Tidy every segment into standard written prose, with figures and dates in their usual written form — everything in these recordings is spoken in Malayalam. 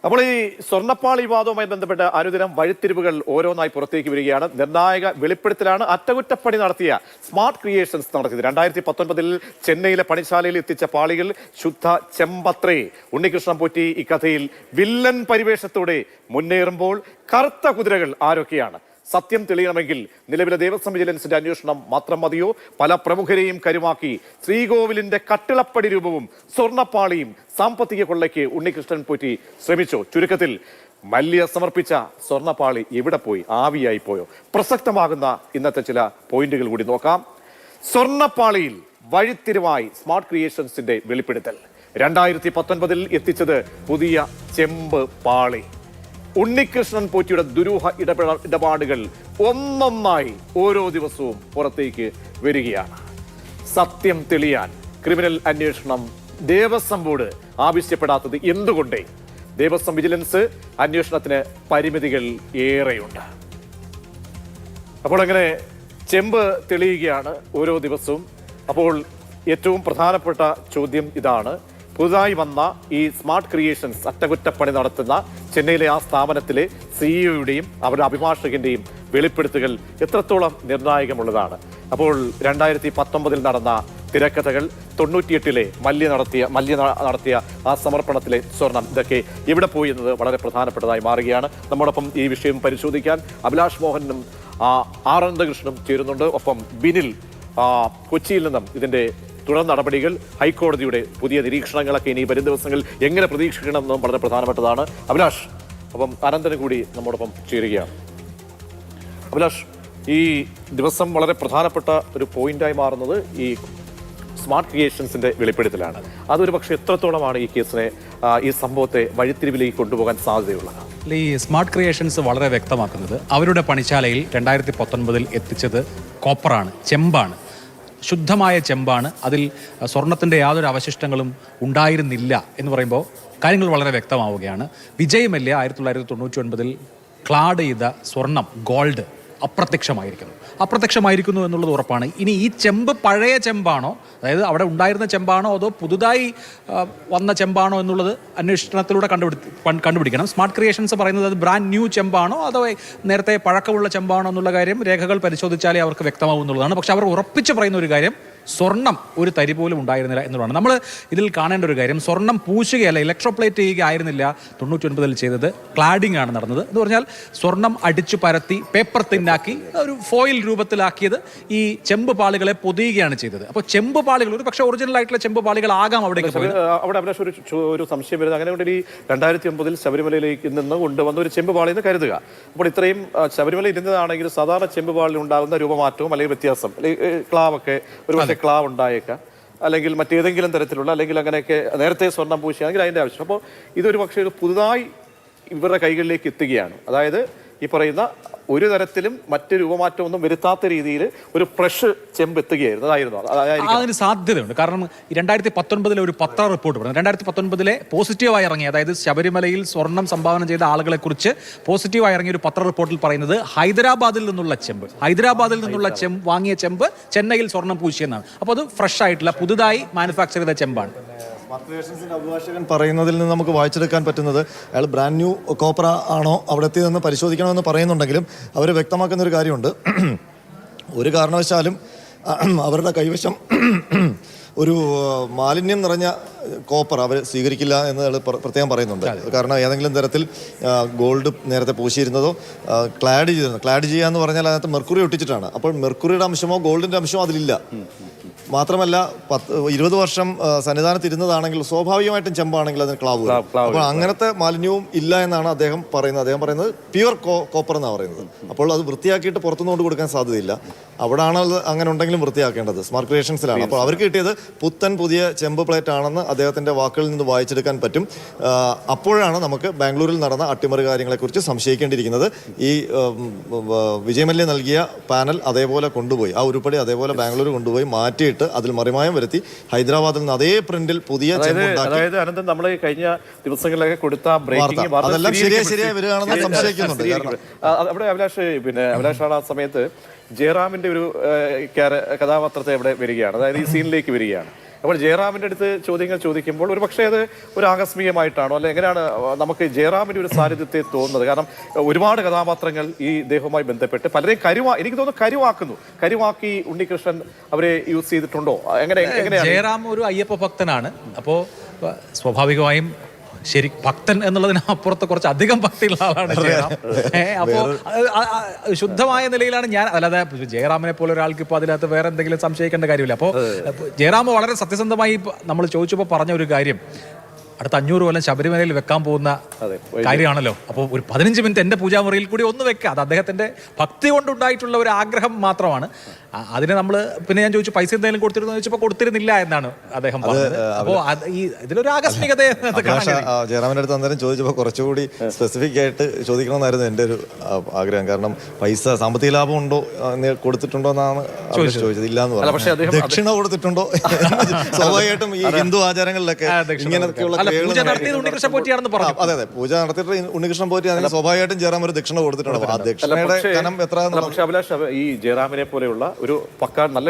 അപ്പോൾ ഈ സ്വർണ്ണപ്പാളി വിവാദവുമായി ബന്ധപ്പെട്ട അനുദിനം വഴിത്തിരിവുകൾ ഓരോന്നായി പുറത്തേക്ക് വരികയാണ്. നിർണായക വെളിപ്പെടുത്തലാണ് അറ്റകുറ്റപ്പണി നടത്തിയ സ്മാർട്ട് ക്രിയേഷൻസ് നടത്തിയത്. 2019 ചെന്നൈയിലെ പണിശാലയിൽ എത്തിച്ച പാളികൾ ശുദ്ധ ചെമ്പത്രേ. ഉണ്ണികൃഷ്ണൻ പോറ്റി ഈ കഥയിൽ വില്ലൻ പരിവേഷത്തോടെ മുന്നേറുമ്പോൾ കറുത്ത കുതിരകൾ ആരൊക്കെയാണ്? സത്യം തെളിയണമെങ്കിൽ നിലവിലെ ദേവസ്വം വിജിലൻസിന്റെ അന്വേഷണം മാത്രം മതിയോ? പല പ്രമുഖരെയും കരുമാക്കി ശ്രീകോവിലിന്റെ കട്ടിളപ്പടി രൂപവും സ്വർണ്ണപ്പാളിയും സാമ്പത്തിക കൊള്ളയ്ക്ക് ഉണ്ണികൃഷ്ണൻ പോറ്റി ശ്രമിച്ചോ? ചുരുക്കത്തിൽ മല്യ സമർപ്പിച്ച സ്വർണ്ണപ്പാളി എവിടെ പോയി? ആവിയായി പോയോ? പ്രസക്തമാകുന്ന ഇന്നത്തെ ചില പോയിന്റുകൾ കൂടി നോക്കാം. സ്വർണ്ണപ്പാളിയിൽ വഴിത്തിരിവായി സ്മാർട്ട് ക്രിയേഷൻസിന്റെ വെളിപ്പെടുത്തൽ. 2019 എത്തിച്ചത് പുതിയ ചെമ്പ് പാളി. ഉണ്ണികൃഷ്ണൻ പോറ്റിയുടെ ദുരൂഹ ഇടപാടുകൾ ഒന്നൊന്നായി ഓരോ ദിവസവും പുറത്തേക്ക് വരികയാണ്. സത്യം തെളിയാൻ ക്രിമിനൽ അന്വേഷണം ദേവസ്വം ബോർഡ് ആവശ്യപ്പെടാത്തത് എന്തുകൊണ്ടേ? ദേവസ്വം വിജിലൻസ് അന്വേഷണത്തിന് പരിമിതികൾ ഏറെയുണ്ട്. അപ്പോൾ അങ്ങനെ ചെമ്പ് തെളിയുകയാണ് ഓരോ ദിവസവും. അപ്പോൾ ഏറ്റവും പ്രധാനപ്പെട്ട ചോദ്യം ഇതാണ്: പുതുതായി വന്ന ഈ സ്മാർട്ട് ക്രിയേഷൻസ് അറ്റകുറ്റപ്പണി നടത്തുന്ന ചെന്നൈയിലെ ആ സ്ഥാപനത്തിലെ സിഇഒയുടെയും അവരുടെ അഭിഭാഷകന്റെയും വെളിപ്പെടുത്തുകൾ എത്രത്തോളം നിർണായകമുള്ളതാണ്? അപ്പോൾ 2019 നടന്ന തിരക്കഥകൾ, 98 മല്യ നടത്തിയ ആ സമർപ്പണത്തിലെ സ്വർണം, ഇതൊക്കെ എവിടെ പോയി എന്നത് വളരെ പ്രധാനപ്പെട്ടതായി മാറുകയാണ്. നമ്മോടൊപ്പം ഈ വിഷയം പരിശോധിക്കാൻ അഭിലാഷ് മോഹനും ആനന്ദകൃഷ്ണനും ചേരുന്നുണ്ട്. ഒപ്പം ബിനിൽ കൊച്ചിയിൽ നിന്നും ഇതിന്റെ തുടർ നടപടികൾ, ഹൈക്കോടതിയുടെ പുതിയ നിരീക്ഷണങ്ങളൊക്കെ ഇനി വരും ദിവസങ്ങൾ എങ്ങനെ പ്രതീക്ഷിക്കണമെന്നും വളരെ പ്രധാനപ്പെട്ടതാണ്. അഭിലാഷ്, അപ്പം അനന്തന് കൂടി നമ്മോടൊപ്പം ചേരുകയാണ്. അഭിലാഷ്, ഈ ദിവസം വളരെ പ്രധാനപ്പെട്ട ഒരു പോയിന്റായി മാറുന്നത് ഈ സ്മാർട്ട് ക്രിയേഷൻസിന്റെ വെളിപ്പെടുത്തലാണ്. അതൊരു പക്ഷേ എത്രത്തോളമാണ് ഈ കേസിനെ, ഈ സംഭവത്തെ വഴിത്തിരിവിലേക്ക് കൊണ്ടുപോകാൻ സാധ്യതയുള്ളത്? ഈ സ്മാർട്ട് ക്രിയേഷൻസ് വളരെ വ്യക്തമാക്കുന്നത് അവരുടെ പണിശാലയിൽ 2019 എത്തിച്ചത് കോപ്പറാണ്, ചെമ്പാണ്, ശുദ്ധമായ ചെമ്പാണ്. അതിൽ സ്വർണത്തിൻ്റെ യാതൊരു അവശിഷ്ടങ്ങളും ഉണ്ടായിരുന്നില്ല എന്ന് പറയുമ്പോൾ കാര്യങ്ങൾ വളരെ വ്യക്തമാവുകയാണ്. വിജയ് മല്യ 1999 ക്ലാഡ് ചെയ്ത സ്വർണം, ഗോൾഡ് അപ്രത്യക്ഷമായിരിക്കുന്നു എന്നുള്ളത് ഉറപ്പാണ്. ഇനി ഈ ചെമ്പ് പഴയ ചെമ്പാണോ, അതായത് അവിടെ ഉണ്ടായിരുന്ന ചെമ്പാണോ, അതോ പുതുതായി വന്ന ചെമ്പാണോ എന്നുള്ളത് അന്വേഷണത്തിലൂടെ കണ്ടുപിടിക്കണം. സ്മാർട്ട് ക്രിയേഷൻസ് പറയുന്നത് അത് ബ്രാൻഡ് ന്യൂ ചെമ്പാണോ അതോ നേരത്തെ പഴക്കമുള്ള ചെമ്പാണോ എന്നുള്ള കാര്യം രേഖകൾ പരിശോധിച്ചാലേ അവർക്ക് വ്യക്തമാവും എന്നുള്ളതാണ്. പക്ഷെ അവർ ഉറപ്പിച്ച് പറയുന്ന ഒരു കാര്യം, സ്വർണം ഒരു തരി പോലും ഉണ്ടായിരുന്നില്ല എന്നുള്ളതാണ്. നമ്മൾ ഇതിൽ കാണേണ്ട ഒരു കാര്യം, സ്വർണം പൂശുകയല്ല, ഇലക്ട്രോപ്ലേറ്റ് ചെയ്യുക ആയിരുന്നില്ല 99 ചെയ്തത്. ക്ലാഡിംഗ് ആണ് നടന്നത്. എന്ന് പറഞ്ഞാൽ സ്വർണം അടിച്ചു പരത്തി പേപ്പർ തിന്നാക്കി ഒരു ഫോയിൽ രൂപത്തിലാക്കിയത് ഈ ചെമ്പ് പാളികളെ പൊതിയുകയാണ് ചെയ്തത്. അപ്പോൾ ചെമ്പ് പാളികൾ ഒരു പക്ഷേ ഒറിജിനൽ ആയിട്ടുള്ള ചെമ്പ് പാളികളാകാം അവിടേക്ക് പോയത്. അവിടെ ഒരു സംശയം വരുന്നത്, അങ്ങനെ കൊണ്ട് ഈ 2009 ശബരിമലയിലേക്ക് നിന്ന് കൊണ്ടുവന്ന ഒരു ചെമ്പ് പാളി എന്ന് കരുതുക. അപ്പോൾ ഇത്രയും ശബരിമല ഇരുന്നതാണെങ്കിൽ സാധാരണ ചെമ്പ് പാളിൽ ഉണ്ടാകുന്ന രൂപമാറ്റവും അല്ലെങ്കിൽ വ്യത്യാസം, അല്ലെങ്കിൽ ക്ലാവൊക്കെ ഒരു ക്ലാവ് ഉണ്ടായേക്കാം, അല്ലെങ്കിൽ മറ്റേതെങ്കിലും തരത്തിലുള്ള, അല്ലെങ്കിൽ അങ്ങനെയൊക്കെ നേരത്തെ സ്വർണം പൂശിയാണെങ്കിൽ അതിൻ്റെ ആവശ്യം. അപ്പോൾ ഇതൊരു പക്ഷേ പുതുതായി ഇവരുടെ കൈകളിലേക്ക് എത്തുകയാണ്. അതായത് ഈ പറയുന്ന ഒരു തരത്തിലും മറ്റ് രൂപമാറ്റമൊന്നും വരുത്താത്ത രീതിയിൽ ഒരു ഫ്രഷ് ചെമ്പ് എത്തുകയായിരുന്നു. അതിന് സാധ്യതയുണ്ട്. കാരണം 2019 ഒരു പത്ര റിപ്പോർട്ട് പറഞ്ഞു. 2019 പോസിറ്റീവായി ഇറങ്ങി, അതായത് ശബരിമലയിൽ സ്വർണം സംഭാവന ചെയ്ത ആളുകളെ കുറിച്ച് പോസിറ്റീവായി ഇറങ്ങിയ ഒരു പത്ര റിപ്പോർട്ടിൽ പറയുന്നത് ഹൈദരാബാദിൽ നിന്നുള്ള വാങ്ങിയ ചെമ്പ് ചെന്നൈയിൽ സ്വർണം പൂശിയെന്നാണ്. അപ്പോൾ അത് ഫ്രഷ് ആയിട്ടുള്ള, പുതുതായി മാനുഫാക്ചർ ചെയ്ത ചെമ്പാണ്. സ്മാർട്ട് ക്രിയേഷൻസിന്റെ അഭിഭാഷകൻ പറയുന്നതിൽ നിന്ന് നമുക്ക് വായിച്ചെടുക്കാൻ പറ്റുന്നത് അയാൾ ബ്രാൻഡ് ന്യൂ കോപ്പറ ആണോ അവിടെ എത്തിയതെന്ന് പരിശോധിക്കണമെന്ന് പറയുന്നുണ്ടെങ്കിലും അവർ വ്യക്തമാക്കുന്ന ഒരു കാര്യമുണ്ട്. ഒരു കാരണവശാലും അവരുടെ കൈവശം ഒരു മാലിന്യം നിറഞ്ഞ കോപ്പർ അവർ സ്വീകരിക്കില്ല എന്ന് പ്രത്യേകം പറയുന്നുണ്ട്. കാരണം ഏതെങ്കിലും തരത്തിൽ ഗോൾഡ് നേരത്തെ പൂശിയിരുന്നതോ ക്ലാഡ് ചെയ്യുക എന്ന് പറഞ്ഞാൽ അതിനകത്ത് മെർക്കുറി ഒട്ടിച്ചിട്ടാണ്. അപ്പോൾ മെർക്കുറിയുടെ അംശമോ ഗോൾഡിന്റെ അംശമോ അതിലില്ല. മാത്രമല്ല 20 വർഷം സന്നിധാനത്ത് ഇരുന്നതാണെങ്കിൽ സ്വാഭാവികമായിട്ടും ചെമ്പാണെങ്കിൽ അതിന് ക്ലാവ്. അപ്പോൾ അങ്ങനത്തെ മാലിന്യവും ഇല്ല എന്നാണ് അദ്ദേഹം പറയുന്നത്. പ്യുവർ കോപ്പർ എന്നാണ് പറയുന്നത്. അപ്പോൾ അത് വൃത്തിയാക്കിയിട്ട് പുറത്തുനിന്ന് കൊണ്ട് കൊടുക്കാൻ സാധ്യതയില്ല. അവിടെയാണ് അങ്ങനെ ഉണ്ടെങ്കിലും വൃത്തിയാക്കേണ്ടത് സ്മാർട്ട് ക്രിയേഷൻസിലാണ്. അപ്പോൾ അവർക്ക് കിട്ടിയത് പുതിയ ചെമ്പ് പ്ലേറ്റ് ആണെന്ന് അദ്ദേഹത്തിന്റെ വാക്കുകളിൽ നിന്ന് വായിച്ചെടുക്കാൻ പറ്റും. അപ്പോഴാണ് നമുക്ക് ബാംഗ്ലൂരിൽ നടന്ന അട്ടിമറി കാര്യങ്ങളെക്കുറിച്ച് സംശയിക്കേണ്ടിയിരിക്കുന്നത്. ഈ വിജയ് മല്യ നൽകിയ പാനൽ അതേപോലെ കൊണ്ടുപോയി, ആ ഉരുപ്പടി അതേപോലെ ബാംഗ്ലൂർ കൊണ്ടുപോയി മാറ്റിയിട്ട് അതിൽ മറിമായം വരുത്തി ഹൈദരാബാദിൽ നിന്ന് അതേ പ്രിന്റിൽ പുതിയ അതായത് അനന്തൻ നമ്മൾ കഴിഞ്ഞ ദിവസങ്ങളിലൊക്കെ കൊടുത്ത അതെല്ലാം ശരിയായി വരികയാണെന്ന് സംശയിക്കുന്നുണ്ട്. അവിടെ അഭിലാഷാണ് ആ സമയത്ത് ജയറാമിന്റെ ഒരു കഥാപാത്രത്തെ അവിടെ വരികയാണ്, അതായത് ഈ സീനിലേക്ക് വരികയാണ്. അപ്പോൾ ജയറാമിന്റെ അടുത്ത് ചോദ്യങ്ങൾ ചോദിക്കുമ്പോൾ ഒരു പക്ഷേ അത് ഒരു ആകസ്മികമായിട്ടാണോ അല്ലെ എങ്ങനെയാണ് നമുക്ക് ജയറാമിന്റെ ഒരു സാന്നിധ്യത്തെ തോന്നുന്നത്? കാരണം ഒരുപാട് കഥാപാത്രങ്ങൾ ഈ ഇദ്ദേഹവുമായി ബന്ധപ്പെട്ട് പലരെയും എനിക്ക് തോന്നുന്നു കരുവാക്കി ഉണ്ണികൃഷ്ണൻ അവരെ യൂസ് ചെയ്തിട്ടുണ്ടോ? എങ്ങനെയാണ്? ജയറാം ഒരു അയ്യപ്പ ഭക്തനാണ്. അപ്പോൾ സ്വാഭാവികമായും ശരി ഭക്തൻ എന്നുള്ളതിന് അപ്പുറത്ത് കുറച്ച് അധികം ഭക്തിയുള്ള ആളാണ് ജയറാം. അപ്പോൾ ശുദ്ധമായ നിലയിലാണ് ഞാൻ, അല്ലാതെ ജയറാമിനെ പോലെ ഒരാൾക്ക് ഇപ്പോൾ അതിനകത്ത് വേറെ എന്തെങ്കിലും സംശയിക്കേണ്ട കാര്യമില്ല. അപ്പോൾ ജയറാം വളരെ സത്യസന്ധമായി നമ്മൾ ചോദിച്ചപ്പോൾ പറഞ്ഞ ഒരു കാര്യം, അടുത്ത 500 കൊല്ലം ശബരിമലയിൽ വെക്കാൻ പോകുന്ന കാര്യമാണല്ലോ. അപ്പോൾ ഒരു 15 മിനിറ്റ് എൻ്റെ പൂജാമുറിയിൽ കൂടി ഒന്ന് വെക്കുക, അത് അദ്ദേഹത്തിൻ്റെ ഭക്തി കൊണ്ടുണ്ടായിട്ടുള്ള ഒരു ആഗ്രഹം മാത്രമാണ്. അതിന് നമ്മൾ പിന്നെ ഞാൻ ചോദിച്ചു പൈസ എന്തെങ്കിലും കൊടുത്തിരുന്നു ചോദിച്ചപ്പോൾ കൊടുത്തിരുന്നില്ല എന്നാണ് അദ്ദേഹം പറഞ്ഞത്. അപ്പോൾ ഈ ഇതിലൊരു ആകസ്മികത ജയറാമിന്റെ അടുത്ത് അന്നേരം ചോദിച്ചപ്പോൾ കുറച്ചുകൂടി സ്പെസിഫിക് ആയിട്ട് ചോദിക്കണമെന്നായിരുന്നു എൻ്റെ ഒരു ആഗ്രഹം. കാരണം പൈസ സാമ്പത്തിക ലാഭം ഉണ്ടോ കൊടുത്തിട്ടുണ്ടോ എന്നാണ് ചോദിച്ചത്. ഇല്ല എന്ന് പറഞ്ഞു. ദക്ഷിണ കൊടുത്തിട്ടുണ്ടോ? സ്വാഭാവികമായിട്ടും ഈ ഹിന്ദു ആചാരങ്ങളിലൊക്കെ ഇങ്ങനെയൊക്കെയുള്ള പൂജ നടത്തിയത് ഉണ്ണികൃഷ്ണൻ പോറ്റിയാണെന്ന് പറഞ്ഞു. അതെ, പൂജ നടത്തിയിട്ട് ഉണ്ണികൃഷ്ണൻ പോറ്റി അതിന് സ്വാഭാവികമായിട്ടും ജയറാം ഒരു ദക്ഷിണ കൊടുത്തിട്ടുണ്ട്. ആ ദക്ഷിണയുടെ കനം എത്ര? പക്ഷേ അഭിലാഷ്, ഈ ജയറാമിനെ പോലെയുള്ള ഒരു പക്കാ നല്ല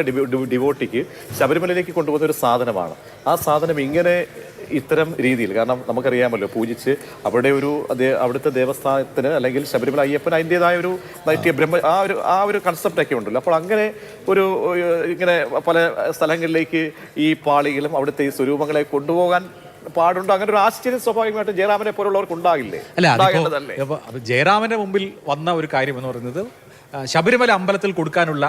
ഡിവോട്ടിക്ക് ശബരിമലയിലേക്ക് കൊണ്ടുപോകുന്ന ഒരു സാധനമാണ്. ആ സാധനം ഇങ്ങനെ ഇത്തരം രീതിയിൽ, കാരണം നമുക്കറിയാമല്ലോ പൂജിച്ച് അവിടുത്തെ ദേവസ്ഥാനത്തിന് അല്ലെങ്കിൽ ശബരിമല അയ്യപ്പന് അതിൻ്റെതായ ഒരു ആ ഒരു കൺസെപ്റ്റ് ഒക്കെ ഉണ്ടല്ലോ. അപ്പോൾ അങ്ങനെ ഇങ്ങനെ പല സ്ഥലങ്ങളിലേക്ക് ഈ പാളികളും അവിടുത്തെ ഈ സ്വരൂപങ്ങളെ കൊണ്ടുപോകാൻ പാടുണ്ടോ? അങ്ങനെ ഒരു ആശ്ചര്യം സ്വാഭാവികമായിട്ട് ജയറാമിനെ പോലുള്ളവർക്ക് ഉണ്ടാകില്ലേ? ജയറാമിന്റെ മുമ്പിൽ വന്ന ഒരു കാര്യം എന്ന് പറയുന്നത്, ശബരിമല അമ്പലത്തിൽ കൊടുക്കാനുള്ള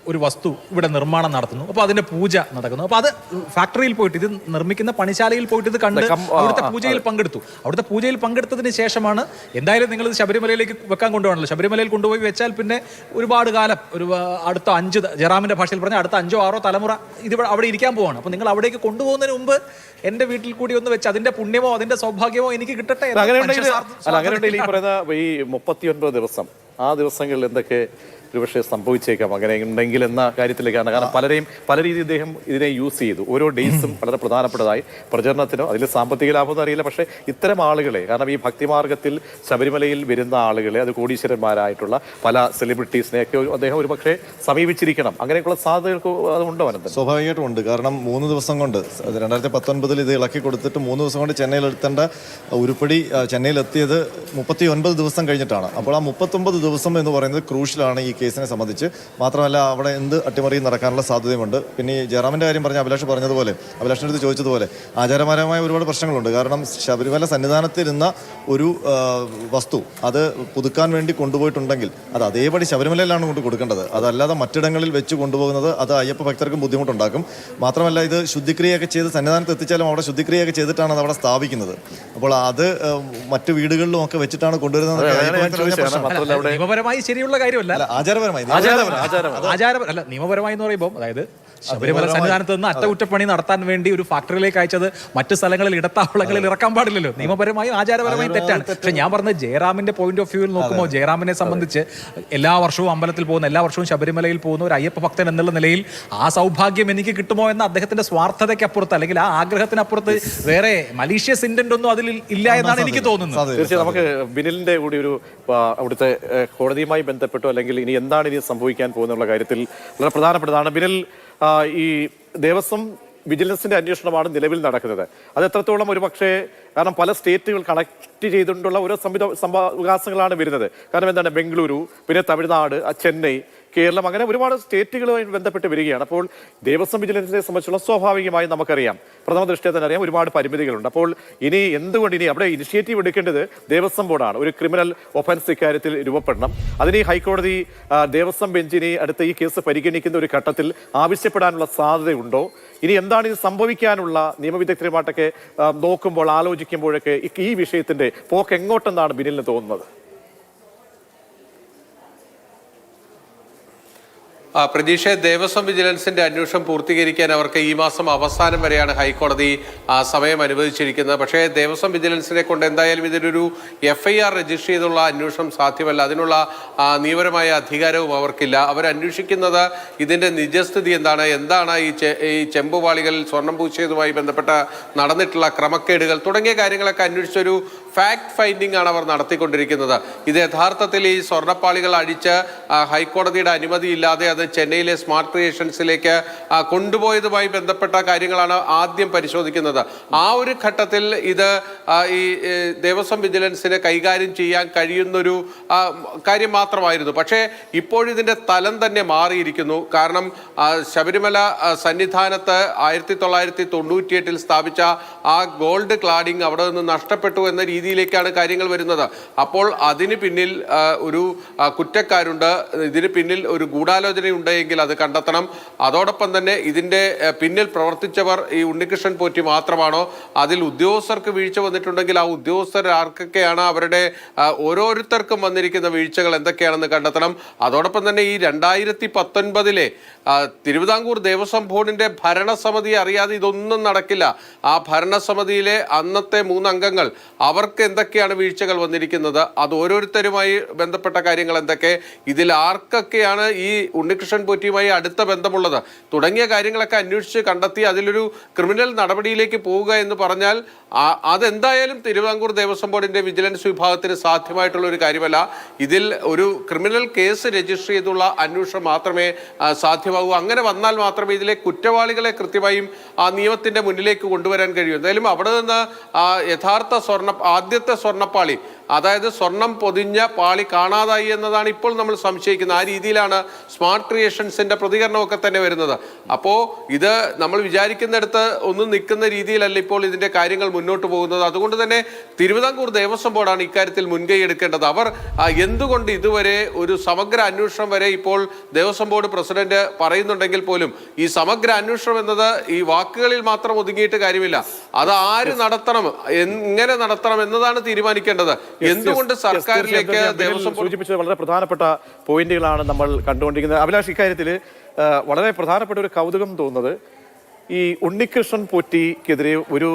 ഒരു വസ്തു ഇവിടെ നിർമ്മാണം നടത്തുന്നു. അപ്പോൾ അതിന്റെ പൂജ നടക്കുന്നു. അപ്പോൾ അത് ഫാക്ടറിയിൽ പോയിട്ട്, ഇത് നിർമ്മിക്കുന്ന പണിശാലയിൽ പോയിട്ട് ഇത് കണ്ട് അവിടുത്തെ പൂജയിൽ പങ്കെടുത്തു. അവിടുത്തെ പൂജയിൽ പങ്കെടുത്തതിന് ശേഷമാണ് എന്തായാലും നിങ്ങൾ ഇത് ശബരിമലയിലേക്ക് വെക്കാൻ കൊണ്ടുപോകണല്ലോ. ശബരിമലയിൽ കൊണ്ടുപോയി വെച്ചാൽ പിന്നെ ഒരുപാട് കാലം, അടുത്ത 5 ജയറാമിന്റെ ഭാഷയിൽ പറഞ്ഞാൽ അടുത്ത 5 6 തലമുറ ഇത് അവിടെ ഇരിക്കാൻ പോവാണ്. അപ്പോൾ നിങ്ങൾ അവിടേക്ക് കൊണ്ടുപോകുന്നതിന് മുമ്പ് എൻ്റെ വീട്ടിൽ കൂടി ഒന്ന് വെച്ച് അതിന്റെ പുണ്യമോ അതിന്റെ സൗഭാഗ്യമോ എനിക്ക് കിട്ടട്ടെ. അങ്ങനെ ഈ പറയുന്ന ഈ 39 ദിവസം, ആ ദിവസങ്ങളിൽ എന്തൊക്കെ ഒരുപക്ഷെ സംഭവിച്ചേക്കാം അങ്ങനെ ഉണ്ടെങ്കിൽ എന്ന കാര്യത്തിലേക്കാണ്. കാരണം പല രീതിയിൽ ഇദ്ദേഹം ഇതിനെ യൂസ് ചെയ്തു. ഓരോ ഡേയ്സും വളരെ പ്രധാനപ്പെട്ടതായി പ്രചരണത്തിനോ അതിൽ സാമ്പത്തിക ലാഭമൊന്നും അറിയില്ല. പക്ഷേ ഇത്തരം ആളുകളെ, കാരണം ഈ ഭക്തിമാർഗത്തിൽ ശബരിമലയിൽ വരുന്ന ആളുകളെ, അത് കോടീശ്വരന്മാരായിട്ടുള്ള പല സെലിബ്രിറ്റീസിനെയൊക്കെ അദ്ദേഹം ഒരു പക്ഷേ സമീപിച്ചിരിക്കണം. അങ്ങനെയൊക്കെയുള്ള സാധ്യതകൾക്ക് അതുണ്ടോ? അനന്തൻ? സ്വാഭാവികമായിട്ടും ഉണ്ട്. കാരണം 3 ദിവസം കൊണ്ട് 2019 ഇത് ഇളക്കി കൊടുത്തിട്ട് 3 ദിവസം കൊണ്ട് ചെന്നൈയിൽ എത്തേണ്ട ഉരുപ്പടി ചെന്നൈയിലെത്തിയത് 39 ദിവസം കഴിഞ്ഞിട്ടാണ്. അപ്പോൾ ആ 39 ദിവസം എന്ന് പറയുന്നത് ക്രൂഷ്യലാണ് ഈ കേസിനെ സംബന്ധിച്ച്. മാത്രമല്ല അവിടെ എന്ത് അട്ടിമറിയും നടക്കാനുള്ള സാധ്യതയുമുണ്ട്. പിന്നെ ഈ ജയറാമിൻ്റെ കാര്യം പറഞ്ഞ അഭിലാഷ് പറഞ്ഞതുപോലെ, അഭിലാഷിൻ്റെ അടുത്ത് ചോദിച്ചതുപോലെ ആചാരപരമായ ഒരുപാട് പ്രശ്നങ്ങളുണ്ട്. കാരണം ശബരിമല സന്നിധാനത്തിരുന്ന ഒരു വസ്തു അത് പുതുക്കാൻ വേണ്ടി കൊണ്ടുപോയിട്ടുണ്ടെങ്കിൽ അത് അതേപടി ശബരിമലയിലാണ് കൊണ്ട് കൊടുക്കേണ്ടത്. അതല്ലാതെ മറ്റിടങ്ങളിൽ വെച്ച് കൊണ്ടുപോകുന്നത് അത് അയ്യപ്പ ഭക്തർക്കും ബുദ്ധിമുട്ടുണ്ടാക്കും. മാത്രമല്ല ഇത് ശുദ്ധിക്രിയയൊക്കെ ചെയ്ത് സന്നിധാനത്ത് എത്തിച്ചാലും അവിടെ ശുദ്ധിക്രിയയൊക്കെ ചെയ്തിട്ടാണ് അത് അവിടെ സ്ഥാപിക്കുന്നത്. അപ്പോൾ അത് മറ്റു വീടുകളിലും ഒക്കെ വെച്ചിട്ടാണ് കൊണ്ടുവരുന്നത്. നിയമപരമായി ശരിയുള്ള കാര്യമല്ല, അല്ല നിയമപരമായി എന്ന് പറയുമ്പോൾ, അതായത് ശബരിമല സന്നിധാനത്ത് നിന്ന് അറ്റകുറ്റപ്പണി നടത്താൻ വേണ്ടി ഒരു ഫാക്ടറിയിലേക്ക് അയച്ചത് മറ്റു സ്ഥലങ്ങളിൽ ഇടത്താവളങ്ങളിൽ ഇറക്കാൻ പാടില്ലല്ലോ. നിയമപരമായും ആചാരപരമായും തെറ്റാണ്. പക്ഷെ ഞാൻ പറഞ്ഞത് ജയറാമിന്റെ പോയിന്റ് ഓഫ് വ്യൂവിൽ നോക്കുമ്പോൾ ജയറാമിനെ സംബന്ധിച്ച് എല്ലാ വർഷവും അമ്പലത്തിൽ പോകുന്ന, എല്ലാ വർഷവും ശബരിമലയിൽ പോകുന്ന ഒരു അയ്യപ്പ ഭക്തൻ എന്നുള്ള നിലയിൽ ആ സൗഭാഗ്യം എനിക്ക് കിട്ടുമോ എന്ന അദ്ദേഹത്തിന്റെ സ്വാർത്ഥതയ്ക്കപ്പുറത്ത് അല്ലെങ്കിൽ ആ ആഗ്രഹത്തിനപ്പുറത്ത് വേറെ മലീഷ്യസ് ഇന്റന്റ് ഒന്നും അതിൽ ഇല്ല എന്നാണ് എനിക്ക് തോന്നുന്നത്. തീർച്ചയായും നമുക്ക് ബിനിലിന്റെ കൂടി ഒരു അവിടുത്തെ കോടതിയുമായി ബന്ധപ്പെട്ടോ അല്ലെങ്കിൽ ഇനി എന്താണ് ഇനി സംഭവിക്കാൻ പോകുന്നുള്ള കാര്യത്തിൽ വളരെ പ്രധാനപ്പെട്ടതാണ്. ബിനിൽ, ഈ ദേവസ്വം വിജിലൻസിന്റെ അന്വേഷണമാണ് നിലവിൽ നടക്കുന്നത്. അത് എത്രത്തോളം ഒരുപക്ഷെ, കാരണം പല സ്റ്റേറ്റുകൾ കണക്ട് ചെയ്തുകൊണ്ടുള്ള ഓരോ സംഭവവികാസങ്ങളാണ് വരുന്നത്. കാരണം എന്താണ്, ബംഗളൂരു, പിന്നെ തമിഴ്നാട്, ചെന്നൈ, കേരളം, അങ്ങനെ ഒരുപാട് സ്റ്റേറ്റുകളുമായി ബന്ധപ്പെട്ട് വരികയാണ്. അപ്പോൾ ദേവസ്വം വിജിലൻസിനെ സംബന്ധിച്ചുള്ള സ്വാഭാവികമായി നമുക്കറിയാം, പ്രഥമ ദൃഷ്ടിയ തന്നെ അറിയാം, ഒരുപാട് പരിമിതികളുണ്ട്. അപ്പോൾ ഇനി അവിടെ ഇനിഷ്യേറ്റീവ് എടുക്കേണ്ടത് ദേവസ്വം ബോർഡാണ്. ഒരു ക്രിമിനൽ ഒഫൻസ് ഇക്കാര്യത്തിൽ രൂപപ്പെടണം. അതിന് ഈ ഹൈക്കോടതി ദേവസ്വം ബെഞ്ചിനെ അടുത്ത ഈ കേസ് പരിഗണിക്കുന്ന ഒരു ഘട്ടത്തിൽ ആവശ്യപ്പെടാനുള്ള സാധ്യതയുണ്ടോ? ഇനി എന്താണ് ഇത് സംഭവിക്കാനുള്ള നിയമവിദഗ്ധരുമായിട്ടൊക്കെ നോക്കുമ്പോൾ, ആലോചിക്കുമ്പോഴൊക്കെ ഈ വിഷയത്തിന്റെ പോക്ക് എങ്ങോട്ടെന്നാണ് ബിനിലിന് തോന്നുന്നത്? പ്രതീക്ഷ, ദേവസ്വം വിജിലൻസിന്റെ അന്വേഷണം പൂർത്തീകരിക്കാൻ അവർക്ക് ഈ മാസം അവസാനം വരെയാണ് ഹൈക്കോടതി സമയം അനുവദിച്ചിരിക്കുന്നത്. പക്ഷേ ദേവസ്വം വിജിലൻസിനെ കൊണ്ട് എന്തായാലും ഇതിനൊരു FIR രജിസ്റ്റർ ചെയ്തുള്ള അന്വേഷണം സാധ്യമല്ല. അതിനുള്ള നിയമപരമായ അധികാരവും അവർക്കില്ല. അവരന്വേഷിക്കുന്നത് ഇതിന്റെ നിജസ്ഥിതി എന്താണ് ഈ ചെമ്പുപാളികളിൽ സ്വർണം പൂശിയതുമായി ബന്ധപ്പെട്ട നടന്നിട്ടുള്ള ക്രമക്കേടുകൾ തുടങ്ങിയ കാര്യങ്ങളൊക്കെ അന്വേഷിച്ചൊരു ഫാക്ട് ഫൈൻഡിംഗ് ആണ് അവർ നടത്തിക്കൊണ്ടിരിക്കുന്നത്. ഇത് യഥാർത്ഥത്തിൽ ഈ സ്വർണ്ണപ്പാളികൾ അടിച്ച് ഹൈക്കോടതിയുടെ അനുമതിയില്ലാതെ അത് ചെന്നൈയിലെ സ്മാർട്ട് ക്രിയേഷൻസിലേക്ക് കൊണ്ടുപോയതുമായി ബന്ധപ്പെട്ട കാര്യങ്ങളാണ് ആദ്യം പരിശോധിക്കുന്നത്. ആ ഒരു ഘട്ടത്തിൽ ഇത് ഈ ദേവസ്വം വിജിലൻസിന് കൈകാര്യം ചെയ്യാൻ കഴിയുന്നൊരു കാര്യം മാത്രമായിരുന്നു. പക്ഷേ ഇപ്പോഴിതിൻ്റെ തലം തന്നെ മാറിയിരിക്കുന്നു. കാരണം ശബരിമല സന്നിധാനത്ത് 1998 സ്ഥാപിച്ച ആ ഗോൾഡ് ക്ലാഡിംഗ് അവിടെ നിന്ന് നഷ്ടപ്പെട്ടു എന്ന രീതിയിലേക്കാണ് കാര്യങ്ങൾ വരുന്നത്. അപ്പോൾ അതിന് പിന്നിൽ ഒരു കുറ്റക്കാരുണ്ട്, ഇതിന് പിന്നിൽ ഒരു ഗൂഢാലോചനയുണ്ട് എങ്കിൽ അത് കണ്ടെത്തണം. അതോടൊപ്പം തന്നെ ഇതിൻ്റെ പിന്നിൽ പ്രവർത്തിച്ചവർ ഈ ഉണ്ണികൃഷ്ണൻ പോറ്റി മാത്രമാണോ, അതിൽ ഉദ്യോഗസ്ഥർക്ക് വീഴ്ച വന്നിട്ടുണ്ടെങ്കിൽ ആ ഉദ്യോഗസ്ഥർ ആർക്കൊക്കെയാണ്, അവരുടെ ഓരോരുത്തർക്കും വന്നിരിക്കുന്ന വീഴ്ചകൾ എന്തൊക്കെയാണെന്ന് കണ്ടെത്തണം. അതോടൊപ്പം തന്നെ ഈ 2019 തിരുവിതാംകൂർ ദേവസ്വം ബോർഡിന്റെ ഭരണസമിതി അറിയാതെ ഇതൊന്നും നടക്കില്ല. ആ ഭരണസമിതിയിലെ അന്നത്തെ 3 അംഗങ്ങൾ അവർക്ക് എന്തൊക്കെയാണ് വീഴ്ചകൾ വന്നിരിക്കുന്നത്, അത് ഓരോരുത്തരുമായി ബന്ധപ്പെട്ട കാര്യങ്ങൾ എന്തൊക്കെ, ഇതിൽ ആർക്കൊക്കെയാണ് ഈ ഉണ്ണികൃഷ്ണൻ പോറ്റിയുമായി അടുത്ത ബന്ധമുള്ളത് തുടങ്ങിയ കാര്യങ്ങളൊക്കെ അന്വേഷിച്ച് കണ്ടെത്തി അതിലൊരു ക്രിമിനൽ നടപടിയിലേക്ക് പോവുക എന്ന് പറഞ്ഞാൽ അതെന്തായാലും തിരുവിതാംകൂർ ദേവസ്വം ബോർഡിന്റെ വിജിലൻസ് വിഭാഗത്തിന് സാധ്യമായിട്ടുള്ള ഒരു കാര്യമല്ല. ഇതിൽ ഒരു ക്രിമിനൽ കേസ് രജിസ്റ്റർ ചെയ്തുള്ള അന്വേഷണം മാത്രമേ സാധ്യമാകൂ. അങ്ങനെ വന്നാൽ മാത്രമേ ഇതിലെ കുറ്റവാളികളെ കൃത്യമായും ആ നിയമത്തിന്റെ മുന്നിലേക്ക് കൊണ്ടുവരാൻ കഴിയൂ. എന്തായാലും അവിടെ നിന്ന് യഥാർത്ഥ ആദ്യത്തെ സ്വർണ്ണപ്പാളി, അതായത് സ്വർണം പൊതിഞ്ഞ പാളി കാണാതായി എന്നതാണ് ഇപ്പോൾ നമ്മൾ സംശയിക്കുന്നത്. ആ രീതിയിലാണ് സ്മാർട്ട് ക്രിയേഷൻസിന്റെ പ്രതികരണമൊക്കെ തന്നെ വരുന്നത്. അപ്പോൾ ഇത് നമ്മൾ വിചാരിക്കുന്നിടത്ത് ഒന്നും നിൽക്കുന്ന രീതിയിലല്ല ഇപ്പോൾ ഇതിന്റെ കാര്യങ്ങൾ മുന്നോട്ട് പോകുന്നത്. അതുകൊണ്ട് തന്നെ തിരുവിതാംകൂർ ദേവസ്വം ബോർഡാണ് ഇക്കാര്യത്തിൽ മുൻകൈ എടുക്കേണ്ടത്. അവർ എന്തുകൊണ്ട് ഇതുവരെ ഒരു സമഗ്ര അന്വേഷണം വരെ ഇപ്പോൾ ദേവസ്വം ബോർഡ് പ്രസിഡന്റ് പറയുന്നുണ്ടെങ്കിൽ പോലും ഈ സമഗ്ര അന്വേഷണം എന്നത് ഈ വാക്കുകളിൽ മാത്രം ഒതുങ്ങിയിട്ട് കാര്യമില്ല. അത് ആര് നടത്തണം, എങ്ങനെ നടത്തണം എന്നതാണ് തീരുമാനിക്കേണ്ടത്. എന്തുകൊണ്ട് സർക്കാരിലേക്ക് ദേവസ്വം സൂചിപ്പിച്ചത് വളരെ പ്രധാനപ്പെട്ട പോയിന്റുകളാണ് നമ്മൾ കണ്ടുകൊണ്ടിരിക്കുന്നത്. അഭിലാഷ്, ഇക്കാര്യത്തിൽ വളരെ പ്രധാനപ്പെട്ട ഒരു കൗതുകം തോന്നുന്നത് ഈ ഉണ്ണികൃഷ്ണൻ പോറ്റിക്കെതിരെ ഒരു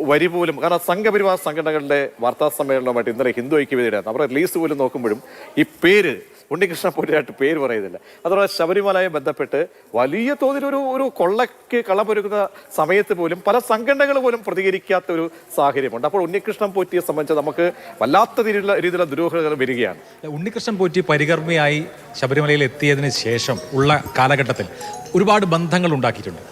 വരി പോലും, കാരണം സംഘപരിവാർ സംഘടനകളുടെ വാർത്താ സമ്മേളനവുമായിട്ട് ഇന്നലെ ഹിന്ദു ഐക്യവേദിയാണ് അവരുടെ റിലീസ് പോലും നോക്കുമ്പോഴും ഈ പേര് ഉണ്ണികൃഷ്ണൻ പോറ്റിയായിട്ട് പേര് പറയുന്നില്ല. അതുപോലെ ശബരിമലയെ ബന്ധപ്പെട്ട് വലിയ തോതിൽ ഒരു കൊള്ളയ്ക്ക് കളമൊരുക്കുന്ന സമയത്ത് പോലും പല സംഘടനകൾ പോലും പ്രതികരിക്കാത്ത ഒരു സാഹചര്യമുണ്ട്. അപ്പോൾ ഉണ്ണികൃഷ്ണൻ പോറ്റിയെ സംബന്ധിച്ച് നമുക്ക് വല്ലാത്ത രീതിയിലുള്ള ദുരൂഹതകൾ വരികയാണ്. ഉണ്ണികൃഷ്ണൻ പോറ്റി പരികർമ്മിയായി ശബരിമലയിൽ എത്തിയതിന് ശേഷം ഉള്ള കാലഘട്ടത്തിൽ ഒരുപാട് ബന്ധങ്ങൾ ഉണ്ടാക്കിയിട്ടുണ്ട്.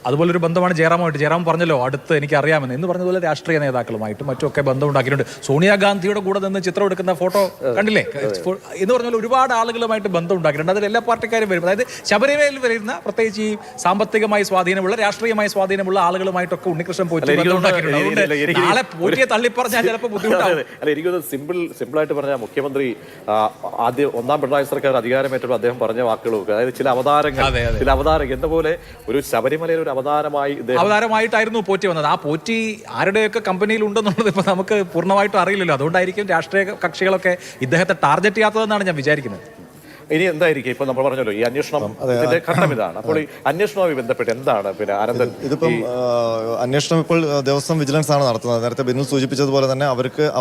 അതുപോലൊരു ബന്ധമാണ് ജയറാമുമായിട്ട്. ജയറാം പറഞ്ഞല്ലോ അടുത്ത് എനിക്ക് അറിയാമെന്ന് എന്ന് പറഞ്ഞതുപോലെ രാഷ്ട്രീയ നേതാക്കളുമായിട്ടും മറ്റുമൊക്കെ ബന്ധം ഉണ്ടാക്കിയിട്ടുണ്ട്. സോണിയാഗാന്ധിയുടെ കൂടെ നിന്ന് ചിത്രം എടുക്കുന്ന ഫോട്ടോ കണ്ടില്ലേ എന്ന് പറഞ്ഞാൽ ഒരുപാട് ആളുകളുമായിട്ട് ബന്ധം ഉണ്ടാക്കിയിട്ടുണ്ട്. അതിൽ എല്ലാ പാർട്ടിക്കാരും വരും. അതായത് ശബരിമലയിൽ വരുന്ന പ്രത്യേകിച്ച് ഈ സാമ്പത്തികമായി സ്വാധീനമുള്ള, രാഷ്ട്രീയമായി സ്വാധീനമുള്ള ആളുകളുമായിട്ടൊക്കെ ഉണ്ണികൃഷ്ണൻ പോറ്റി ബന്ധം ഉണ്ടാക്കിയിട്ടുണ്ട്. അതുകൊണ്ട് നാളെ പോറ്റിയെ തള്ളിപ്പറഞ്ഞാൽ ചിലപ്പോൾ ബുദ്ധിമുട്ടാവും. അല്ല, എനിക്കൊന്ന് സിമ്പിളായിട്ട് പറഞ്ഞാൽ മുഖ്യമന്ത്രി ആദ്യം 1ാം പിണറായി സർക്കാർ അധികാരമേറ്റപ്പോൾ അദ്ദേഹം പറഞ്ഞ വാക്കുകളൊക്കെ, അതായത് ചില അവതാരങ്ങൾ എന്ന പോലെ ഒരു ശബരിമലയിൽ ഒരു അവതാരമായിട്ടായിരുന്നു പോറ്റി വന്നത്. ആ പോറ്റി ആരുടെയൊക്കെ കമ്പനിയിൽ ഉണ്ടെന്നുള്ളത് ഇപ്പൊ നമുക്ക് പൂർണ്ണമായിട്ടും അറിയില്ലല്ലോ. അതുകൊണ്ടായിരിക്കും രാഷ്ട്രീയ കക്ഷികളൊക്കെ ഇദ്ദേഹത്തെ ടാർഗറ്റ് ചെയ്യാത്തതെന്നാണ് ഞാൻ വിചാരിക്കുന്നത്. ഇനി എന്തായിരിക്കും ഇപ്പൊ നമ്മൾ പറഞ്ഞല്ലോ ഈ അന്വേഷണത്തിന്റെ ഘട്ടം ഇതാണ്. അപ്പോൾ ഈ അന്വേഷണവുമായി ബന്ധപ്പെട്ട് എന്താണ് പിന്നെ ആനന്ദൻ? ഇതിപ്പം അന്വേഷണം ഇപ്പോൾ ദേവസ്വം വിജിലൻസ് ആണ് നടത്തുന്നത്. നേരത്തെ ബിനു സൂചിപ്പിച്ചതുപോലെ തന്നെ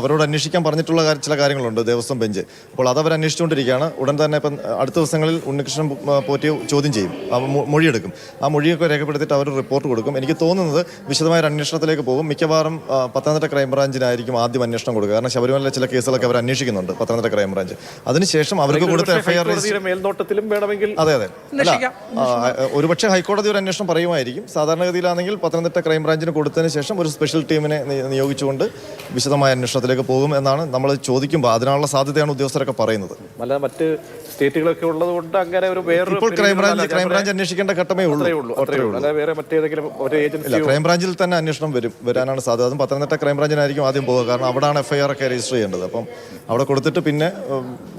അവരോട് അന്വേഷിക്കാൻ പറഞ്ഞിട്ടുള്ള ചില കാര്യങ്ങളുണ്ട് ദേവസ്വം ബെഞ്ച്. അപ്പോൾ അത് അവർ അന്വേഷിച്ചുകൊണ്ടിരിക്കുകയാണ്. ഉടൻ തന്നെ ഇപ്പം അടുത്ത ദിവസങ്ങളിൽ ഉണ്ണികൃഷ്ണൻ പോറ്റിയെ ചോദ്യം ചെയ്യും, മൊഴിയെടുക്കും. ആ മൊഴിയൊക്കെ രേഖപ്പെടുത്തിയിട്ട് അവർ റിപ്പോർട്ട് കൊടുക്കും. എനിക്ക് തോന്നുന്നത് വിശദമായ ഒരു അന്വേഷണത്തിലേക്ക് പോകും. മിക്കവാറും പത്തനംതിട്ട ക്രൈംബ്രാഞ്ചിനായിരിക്കും ആദ്യം അന്വേഷണം കൊടുക്കുക. കാരണം ശബരിമല ചില കേസുകളൊക്കെ അവർ അന്വേഷിക്കുന്നുണ്ട് പത്തനംതിട്ട ക്രൈംബ്രാഞ്ച്. അതിനുശേഷം അവർക്ക് കൊടുത്ത എഫ്ഐആർ മേൽനോട്ടത്തിലും വേണമെങ്കിൽ അതെ ഒരുപക്ഷെ ഹൈക്കോടതി ഒരു അന്വേഷണം പറയുമായിരിക്കും. സാധാരണഗതിയിലാണെങ്കിൽ പത്തനംതിട്ട ക്രൈംബ്രാഞ്ചിന് കൊടുത്തതിന് ശേഷം ഒരു സ്പെഷ്യൽ ടീമിനെ നിയോഗിച്ചുകൊണ്ട് വിശദമായ അന്വേഷണത്തിലേക്ക് പോകും എന്നാണ് നമ്മൾ ചോദിക്കുമ്പോൾ അതിനുള്ള സാധ്യതയാണ് ഉദ്യോഗസ്ഥരൊക്കെ പറയുന്നത്. അല്ല, മറ്റ് സ്റ്റേറ്റുകളൊക്കെ ഉള്ളത് കൊണ്ട് അങ്ങനെ ഒരു വേറെ ഇപ്പോൾ ക്രൈംബ്രാഞ്ച് അന്വേഷിക്കേണ്ട ഘട്ടമേ ഉള്ളൂ. ക്രൈംബ്രാഞ്ചിൽ തന്നെ അന്വേഷണം വരാനാണ് സാധ്യത. അതും പത്തനംതിട്ട ക്രൈംബ്രാഞ്ചിനായിരിക്കും ആദ്യം പോകുക. കാരണം അവിടാണ് എഫ്ഐആർ ഒക്കെ രജിസ്റ്റർ ചെയ്യേണ്ടത്. അപ്പം അവിടെ കൊടുത്തിട്ട് പിന്നെ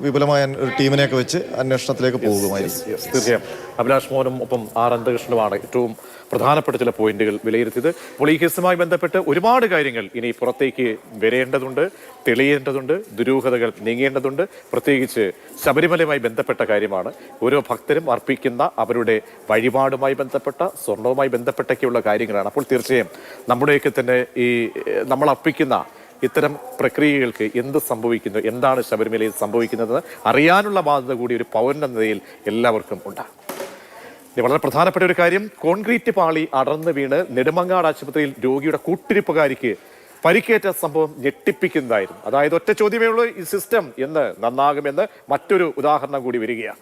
വിപുലമായ ഒരു ടീമിനെയൊക്കെ വെച്ച് അന്വേഷണത്തിലേക്ക് പോകുമായിരിക്കും. തീർച്ചയായും അഭിലാഷ് മോനും ഒപ്പം ആർ അനന്തകൃഷ്ണനുമാണ് ഏറ്റവും പ്രധാനപ്പെട്ട ചില പോയിന്റുകൾ വിലയിരുത്തിയത്. അപ്പോൾ ഈ കേസുമായി ബന്ധപ്പെട്ട് ഒരുപാട് കാര്യങ്ങൾ ഇനി പുറത്തേക്ക് വരേണ്ടതുണ്ട്, തെളിയേണ്ടതുണ്ട്, ദുരൂഹതകൾ നീങ്ങേണ്ടതുണ്ട്. പ്രത്യേകിച്ച് ശബരിമലയുമായി ബന്ധപ്പെട്ട കാര്യമാണ്. ഓരോ ഭക്തരും അർപ്പിക്കുന്ന അവരുടെ വഴിപാടുമായി ബന്ധപ്പെട്ട, സ്വർണവുമായി ബന്ധപ്പെട്ടൊക്കെയുള്ള കാര്യങ്ങളാണ്. അപ്പോൾ തീർച്ചയായും നമ്മുടെയൊക്കെ തന്നെ ഈ നമ്മൾ അർപ്പിക്കുന്ന ഇത്തരം പ്രക്രിയകൾക്ക് എന്ത് സംഭവിക്കുന്നു, എന്താണ് ശബരിമലയിൽ സംഭവിക്കുന്നത് അറിയാനുള്ള ബാധ്യത കൂടി ഒരു പൗരന്റെ നിലയിൽ എല്ലാവർക്കും ഉണ്ടാകും. വളരെ പ്രധാനപ്പെട്ട ഒരു കാര്യം, കോൺക്രീറ്റ് പാളി അടർന്നു വീണ് നെടുമങ്ങാട് ആശുപത്രിയിൽ രോഗിയുടെ കൂട്ടിരിപ്പുകാരിക്ക് പരിക്കേറ്റ സംഭവം ഞെട്ടിപ്പിക്കുന്നതായിരുന്നു. അതായത് ഒറ്റ ചോദ്യമേ ഉള്ളൂ, ഈ സിസ്റ്റം എന്ന് നന്നാകുമെന്ന് മറ്റൊരു ഉദാഹരണം കൂടി വരികയാണ്.